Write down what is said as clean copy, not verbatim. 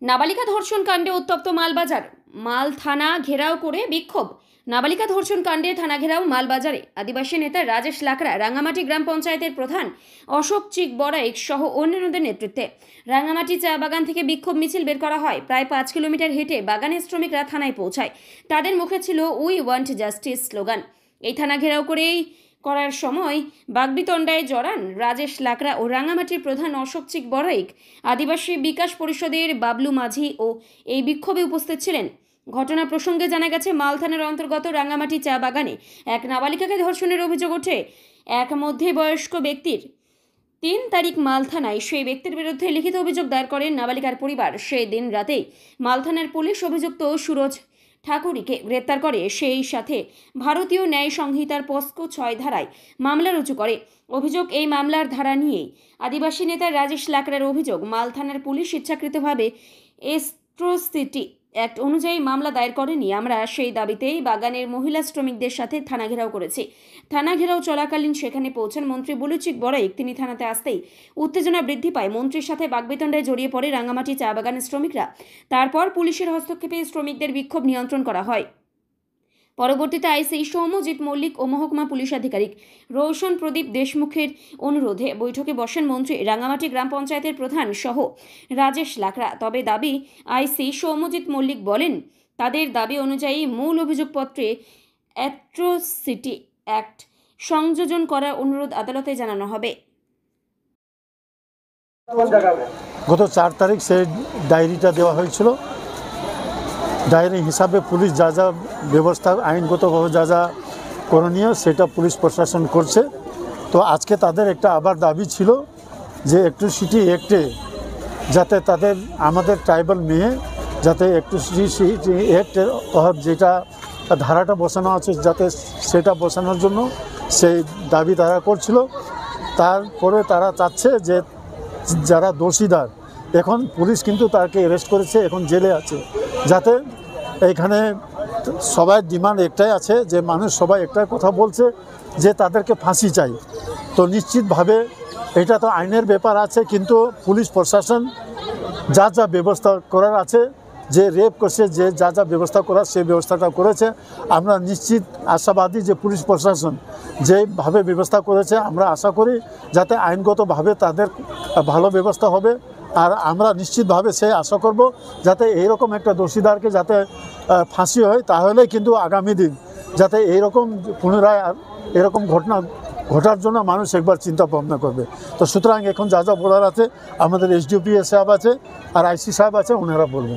নাবালিকা ধর্ষণ কাণ্ডে উত্তপ্ত মালবাজার, মাল থানা ঘেরাও করে বিক্ষোভ। নাবালিকা ধর্ষণ কাণ্ডে থানা ঘেরাও মালবাজারে আদিবাসী নেতা রাজেশ লাকড়া, রাঙ্গামাটি গ্রাম পঞ্চায়েতের প্রধান অশোক চিক বড়াইক সহ অন্যান্যদের নেতৃত্বে রাঙ্গামাটি চা বাগান থেকে বিক্ষোভ মিছিল বের করা হয়। প্রায় 5 কিলোমিটার হেঁটে বাগানের শ্রমিকরা থানায় পৌঁছায়। তাদের মুখে ছিল উই ওয়ান্ট জাস্টিস স্লোগান। এই থানা ঘেরাও করার সময় বাগবিতণ্ডায় জড়ান রাজেশ লাকড়া ও রাঙ্গামাটির প্রধান অশোক চিক বড়াইক। আদিবাসী বিকাশ পরিষদের বাবলু মাঝি ও এই বিক্ষোভে উপস্থিত ছিলেন। ঘটনা প্রসঙ্গে জানা গেছে, মাল থানার অন্তর্গত রাঙ্গামাটি চা বাগানে এক নাবালিকাকে ধর্ষণের অভিযোগ ওঠে এক মধ্যবয়স্ক ব্যক্তির। 3 তারিখ মাল থানায় সেই ব্যক্তির বিরুদ্ধে লিখিত অভিযোগ দায়ের করেন নাবালিকার পরিবার। সেই দিন রাতেই মাল থানার পুলিশ অভিযুক্ত সুরজ ঠাকুরীকে গ্রেপ্তার করে, সেই সাথে ভারতীয় ন্যায় সংহিতার পস্কো 6 ধারায় মামলা রুজু করে। অভিযোগ, এই মামলার ধারা নিয়েই আদিবাসী নেতা রাজেশ লাকড়ার অভিযোগ, মাল থানার পুলিশ ইচ্ছাকৃতভাবে এট্রোসিটি অ্যাক্ট অনুযায়ী মামলা দায়ের করেনি। আমরা সেই দাবিতেই বাগানের মহিলা শ্রমিকদের সাথে থানা ঘেরাও করেছি। থানা ঘেরাও চলাকালীন সেখানে পৌঁছান মন্ত্রী বুলুচিক বড়াইক। তিনি থানাতে আসতেই উত্তেজনা বৃদ্ধি পায়। মন্ত্রীর সাথে বাগবিতণ্ডায় জড়িয়ে পড়ে রাঙ্গামাটি চা বাগানের শ্রমিকরা। তারপর পুলিশের হস্তক্ষেপে শ্রমিকদের বিক্ষোভ নিয়ন্ত্রণ করা হয়। পরবর্তীতে আইসি সৌম্যজিৎ মল্লিক ও মহকুমা পুলিশ আধিকারিক রৌশন প্রদীপ দেশমুখের অনুরোধে বৈঠকে বসেন মন্ত্রী, রাঙ্গামাটি গ্রাম পঞ্চায়েতের প্রধান সহ রাজেশ লাকড়া। তবে দাবি, আইসি সৌম্যজিৎ মল্লিক বলেন, তাদের দাবি অনুযায়ী মূল অভিযোগপত্রে অ্যাট্রোসিটি অ্যাক্ট সংযোজন করার অনুরোধ আদালতে জানানো হবে। গত 4 তারিখ সেই ডায়েরিটা দেওয়া হয়েছিল। ডায়েরি হিসাবে পুলিশ যা যা ব্যবস্থা, আইনগতভাবে যা যা করণীয় সেটা পুলিশ প্রশাসন করছে। তো আজকে তাদের একটা আবার দাবি ছিল যে অ্যাট্রোসিটি অ্যাক্টে যাতে তাদের আমাদের ট্রাইবাল মেয়ে যাতে অ্যাট্রোসিটি অ্যাক্টের যেটা ধারাটা বসানো আছে যাতে সেটা বসানোর জন্য সেই দাবি তারা করছিল। তারপরে তারা চাচ্ছে যে যারা দোষীদার, এখন পুলিশ কিন্তু তাকে অ্যারেস্ট করেছে, এখন জেলে আছে, যাতে এখানে সবাই ডিমান্ড একটাই আছে যে মানুষ সবাই একটাই কথা বলছে যে তাদেরকে ফাঁসি চাই। তো নিশ্চিতভাবে এটা তো আইনের ব্যাপার আছে, কিন্তু পুলিশ প্রশাসন যা যা ব্যবস্থা করার আছে, যে রেপ করছে যে যা যা ব্যবস্থা করার সেই ব্যবস্থাটা করেছে। আমরা নিশ্চিত আশাবাদী যে পুলিশ প্রশাসন যেভাবে ব্যবস্থা করেছে, আমরা আশা করি যাতে আইনগতভাবে তাদের ভালো ব্যবস্থা হবে। আর আমরা নিশ্চিতভাবে সেই আশা করব যাতে এইরকম একটা দোষীদারকে যাতে ফাঁসি হয়, তাহলে কিন্তু আগামী দিন যাতে এইরকম পুনরায় এরকম ঘটনা ঘটার জন্য মানুষ একবার চিন্তা ভাবনা করবে। তো সুতরাং এখন যা যা বলার আছে আমাদের এসডিপিও সাহেব আছে আর আইসি সাহেব আছে, ওনারা বলবেন।